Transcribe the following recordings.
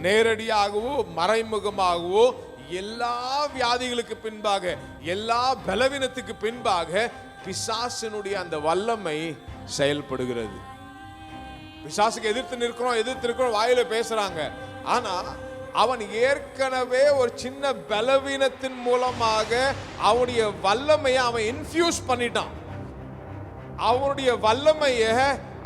நேரடியாகவோ மறைமுகமாகவோ எல்லா வியாதிகளுக்கு பின்பாக, எல்லா பலவீனத்துக்கு பின்பாக பிசாசினுடைய அந்த வல்லமை செயல்படுகிறது. பிசாசுக்கு எதிர்த்து நிற்கிறோம் வாயில பேசுறாங்க. ஆனா அவன் ஏற்கனவே ஒரு சின்ன பலவீனத்தின் மூலமாக அவனுடைய வல்லமையை அவன் இன்ஃபியூஸ் பண்ணிட்டான். அவனுடைய வல்லமையை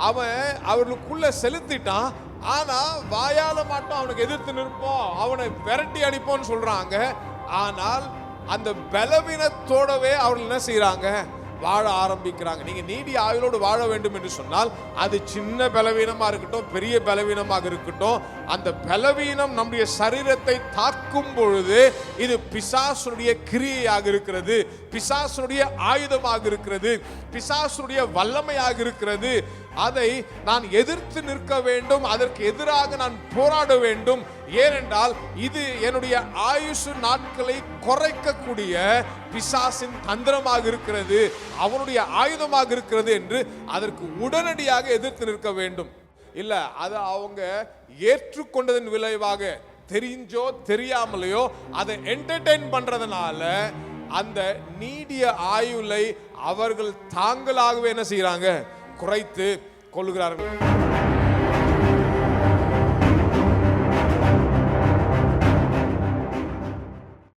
அவன் அவர்களுக்குள்ள செலுத்திட்டான். ஆனா வாயால மட்டும் அவனுக்கு எதிர்த்து நிற்போம், அவனை விரட்டி அடிப்போம்னு சொல்றாங்க. ஆனால் அந்த பலவீனத்தோடவே அவர்கள் என்ன செய்யறாங்க? வாழ ஆரம்பிக்கிறாங்க. நீங்க நீடிய ஆயுளோடு வாழ வேண்டும் என்று சொன்னால் அது சின்ன பலவீனமா இருக்கட்டும், பெரிய பலவீனமாக இருக்கட்டும், அந்த பலவீனம் நம்முடைய சரீரத்தை தாக்கும் பொழுது இது பிசாசுடைய கிரியையாக இருக்கிறது, பிசாசுடைய ஆயுதமாக இருக்கிறது, பிசாசுடைய வல்லமையாக இருக்கிறது. அதை நான் எதிர்த்து நிற்க வேண்டும், அதற்கு எதிராக நான் போராட வேண்டும். ஏனென்றால் இது என்னுடைய ஆயுசு நாட்களை குறைக்கக்கூடிய பிசாசின் தந்திரமாக இருக்கிறது, அவனுடைய ஆயுதமாக இருக்கிறது என்று அதற்கு உடனடியாக எதிர்த்து நிற்க வேண்டும். இல்ல அது அவங்க ஏற்றுக்கொண்டதன் விளைவாக தெரிஞ்சோ தெரியாமலையோ அதை என்டர்டெயின் பண்றதுனால அந்த நீடிய ஆயுளை அவர்கள் தாங்களாகவே என்ன செய்யறாங்க? குறைத்து கொள்கிறார்கள்.